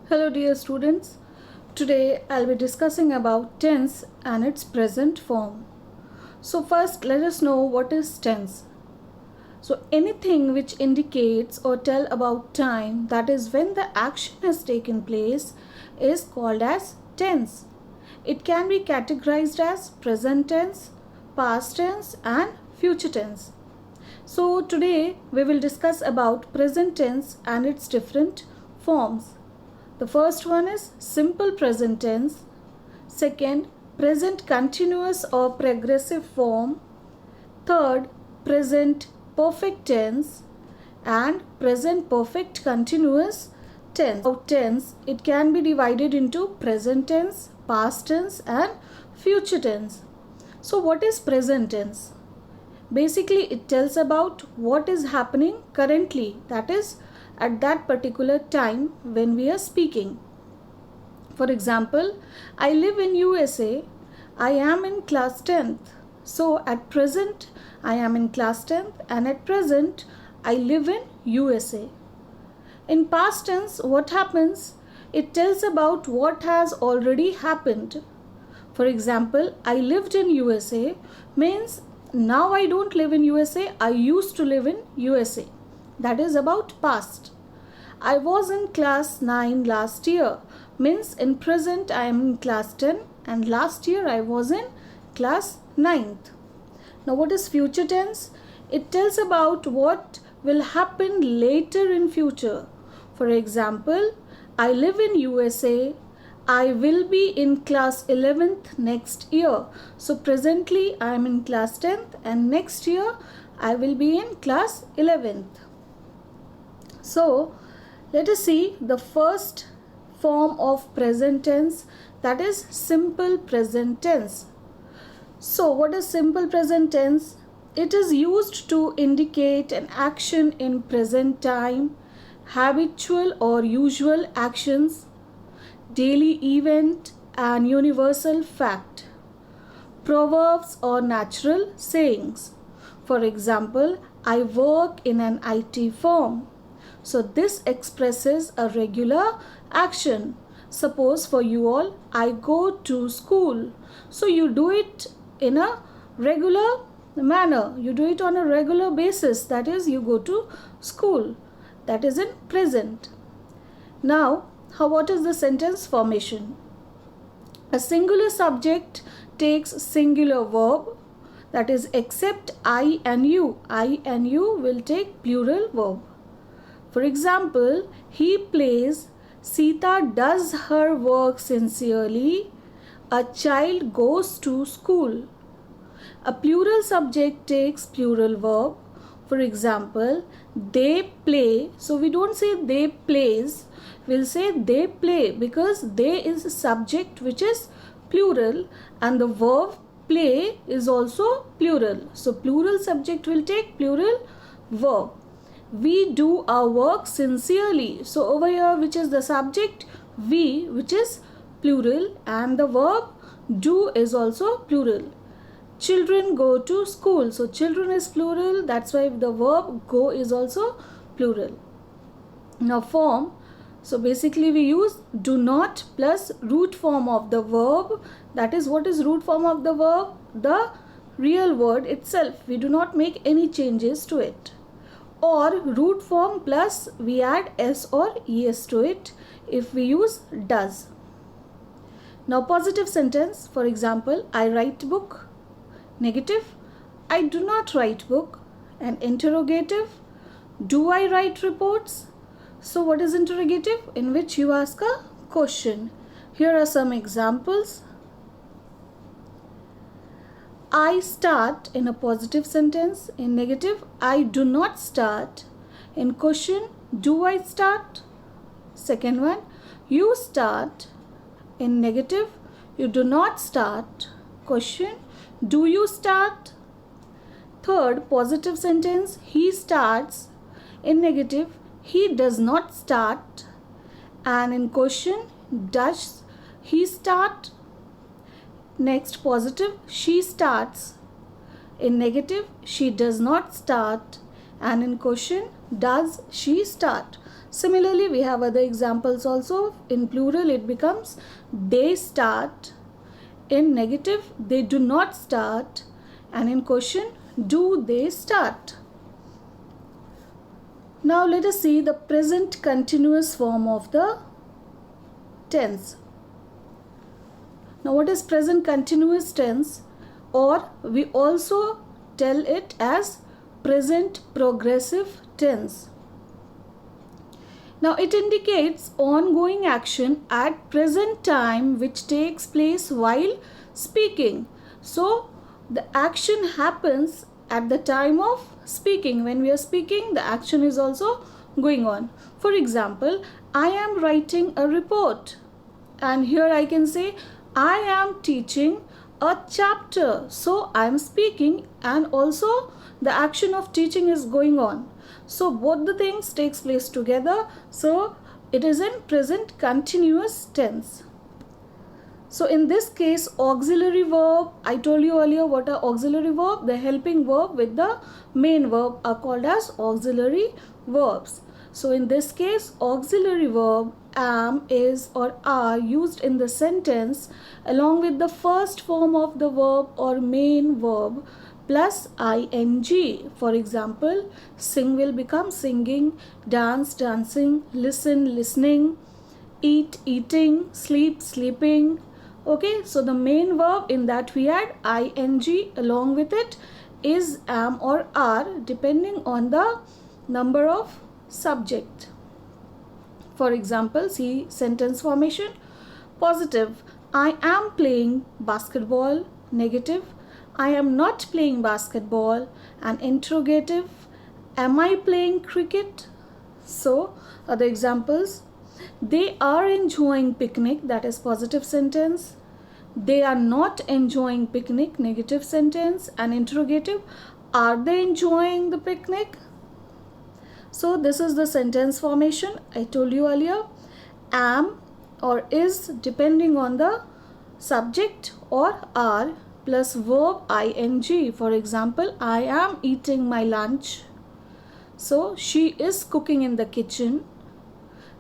Hello dear students. Today I'll be discussing about tense and its present form. So first let us know what is tense. So anything which indicates or tell about time, that is when the action has taken place, is called as tense. It can be categorized as present tense, past tense and future tense. So today we will discuss about present tense and its different forms. The first one is simple present tense. Second, present continuous or progressive form. Third, present perfect tense. And present perfect continuous tense. Now, tense, it can be divided into present tense, past tense and future tense. So what is present tense? Basically, it tells about what is happening currently, that is at that particular time when we are speaking. For example, I live in USA. I am in class 10th. So at present I am in class 10th and at present I live in USA. In past tense, what happens? It tells about what has already happened. For example, I lived in USA means now I don't live in USA, I used to live in USA. That is about past. I was in class 9 last year means in present I am in class 10 and last year I was in class 9th. Now what is future tense? It tells about what will happen later in future. For example, I live in USA. I will be in class 11th next year. So presently I am in class 10th and next year I will be in class 11th. So let us see the first form of present tense, that is simple present tense. So what is simple present tense? It is used to indicate an action in present time, habitual or usual actions, daily event and universal fact, proverbs or natural sayings. For example, I work in an IT firm. So this expresses a regular action. Suppose for you all, I go to school. So you do it in a regular manner. You do it on a regular basis. That is, you go to school. That is in present. Now, what is the sentence formation? A singular subject takes singular verb. That is, except I and you. I and you will take plural verb. For example, he plays, Sita does her work sincerely, a child goes to school. A plural subject takes plural verb. For example, they play. So we don't say they plays, we'll say they play because they is a subject which is plural and the verb play is also plural. So plural subject will take plural verb. We do our work sincerely. So over here, which is the subject? We, which is plural, and the verb do is also plural. Children go to school. So children is plural. That's why the verb go is also plural. Now form. So basically we use do not plus root form of the verb. That is, what is root form of the verb? The real word itself. We do not make any changes to it. Or root form plus we add s or es to it if we use does. Now positive sentence, for example, I write book. Negative, I do not write book. And interrogative, do I write reports? So what is interrogative? In which you ask a question. Here are some examples. I start in a positive sentence. In negative, I do not start. In question, do I start? Second one, you start. In negative, you do not start. Question, do you start? Third, positive sentence, he starts. In negative, he does not start. And in question, does he start? Next, positive, she starts. In negative, she does not start. And in question, does she start? Similarly, we have other examples also. In plural, it becomes they start. In negative, they do not start. And in question, do they start? Now let us see the present continuous form of the tense. Now what is present continuous tense? Or we also tell it as present progressive tense. Now it indicates ongoing action at present time which takes place while speaking. So the action happens at the time of speaking. When we are speaking, the action is also going on. For example, I am writing a report, and here I can say I am teaching a chapter. So I am speaking and also the action of teaching is going on. So both the things takes place together. So it is in present continuous tense. So in this case, auxiliary verb, I told you earlier what are auxiliary verb. The helping verb with the main verb are called as auxiliary verbs. So in this case, auxiliary verb am, is or are used in the sentence along with the first form of the verb or main verb plus ing. For example, sing will become singing, dance, dancing, listen, listening, eat, eating, sleep, sleeping. Okay, so the main verb in that we add ing along with it is, am or are depending on the number of subject. For example, see sentence formation. Positive, I am playing basketball. Negative, I am not playing basketball. And interrogative, am I playing cricket? So other examples, they are enjoying picnic, that is positive sentence. They are not enjoying picnic, negative sentence. And interrogative, are they enjoying the picnic? So this is the sentence formation I told you earlier. Am or is depending on the subject or are plus verb ing. For example, I am eating my lunch. So she is cooking in the kitchen.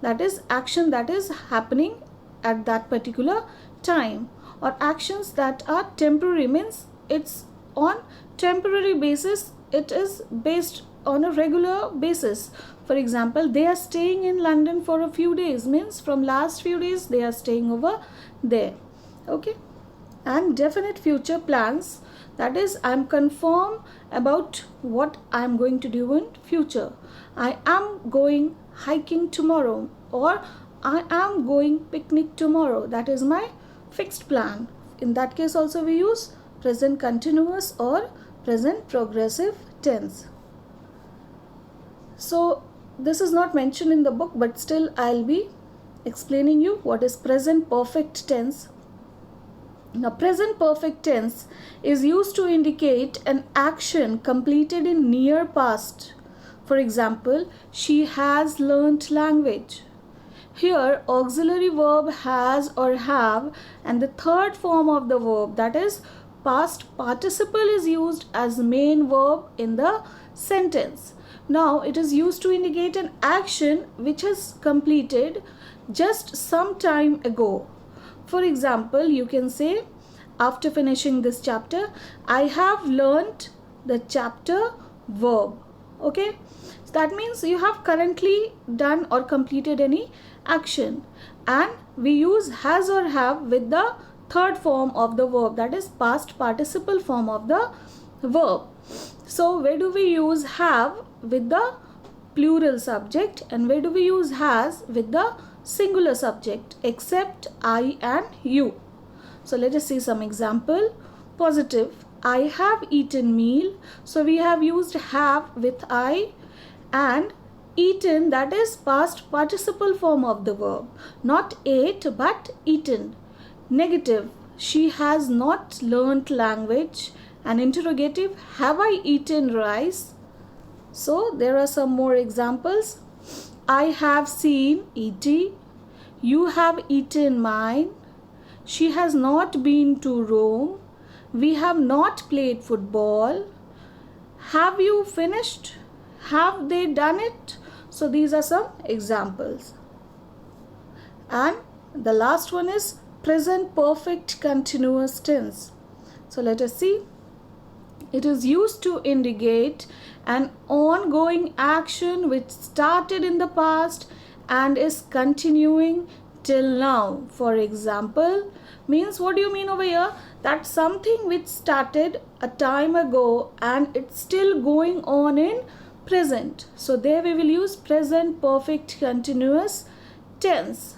That is action that is happening at that particular time. Or actions that are temporary means it's on temporary basis. It is based on a regular basis. For example, they are staying in London for a few days means from last few days they are staying over there. Okay. And definite future plans, that is I am confirm about what I am going to do in future. I am going hiking tomorrow or I am going picnic tomorrow. That is my fixed plan. In that case also we use present continuous or present progressive tense. So this is not mentioned in the book, but still I'll be explaining you what is present perfect tense. Now present perfect tense is used to indicate an action completed in near past. For example, she has learnt language. Here auxiliary verb has or have and the third form of the verb, that is past participle, is used as main verb in the sentence. Now it is used to indicate an action which has completed just some time ago. For example, you can say after finishing this chapter, I have learnt the chapter verb. Okay, so that means you have currently done or completed any action, and we use has or have with the third form of the verb, that is past participle form of the verb. So where do we use have? With the plural subject, and where do we use has? With the singular subject, except I and you. So let us see some example. Positive, I have eaten meal. So we have used have with I, and eaten, that is past participle form of the verb, not ate but eaten. Negative, she has not learnt language. And interrogative, have I eaten rice? So there are some more examples. I have seen E.T. You have eaten mine. She has not been to Rome. We have not played football. Have you finished? Have they done it? So these are some examples. And the last one is present perfect continuous tense. So let us see. It is used to indicate an ongoing action which started in the past and is continuing till now. For example, means, what do you mean over here? That something which started a time ago and it's still going on in present. So there we will use present perfect continuous tense.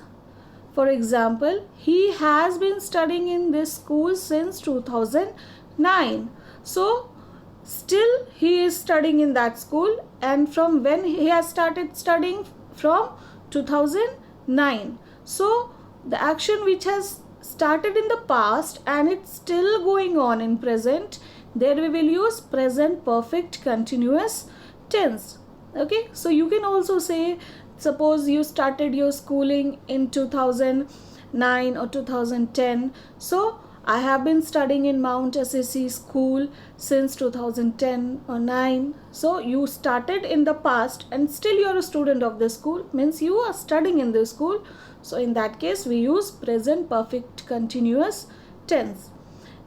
For example, he has been studying in this school since 2009. So still he is studying in that school, and from when he has started studying? From 2009. So the action which has started in the past and it's still going on in present, there we will use present perfect continuous tense. Okay, so you can also say, suppose you started your schooling in 2009 or 2010. So I have been studying in Mount SSC school since 2010 or 9. So you started in the past and still you are a student of this school, means you are studying in this school. So in that case we use present perfect continuous tense.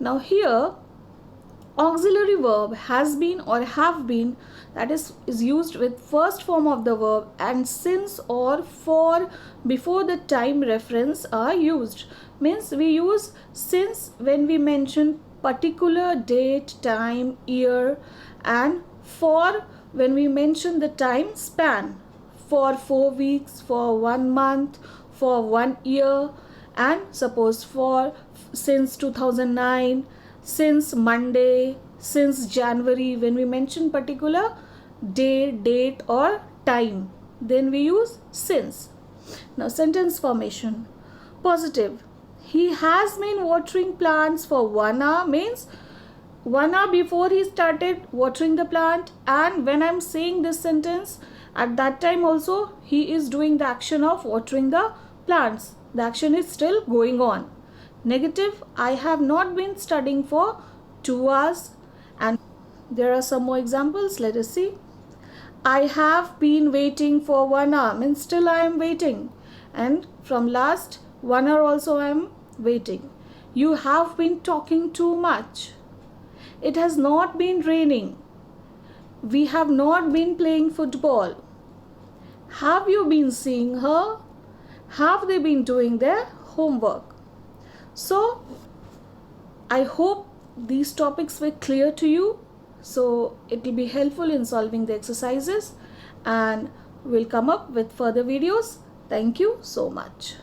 Now here auxiliary verb has been or have been, that is used with first form of the verb, and since or for before the time reference are used. Means we use since when we mention particular date, time, year, and for when we mention the time span, for 4 weeks, for 1 month, for 1 year, and suppose for since 2009, since Monday, since January. When we mention particular day, date or time, then we use since. Now sentence formation. Positive. He has been watering plants for 1 hour, means 1 hour before he started watering the plant, and when I'm saying this sentence, at that time also he is doing the action of watering the plants. The action is still going on. Negative. I have not been studying for 2 hours. And there are some more examples. Let us see. I have been waiting for 1 hour, means still I am waiting, and from last 1 hour also I am waiting. You have been talking too much. It has not been raining. We have not been playing football. Have you been seeing her? Have they been doing their homework? So I hope these topics were clear to you. So it will be helpful in solving the exercises, and we'll come up with further videos. Thank you so much.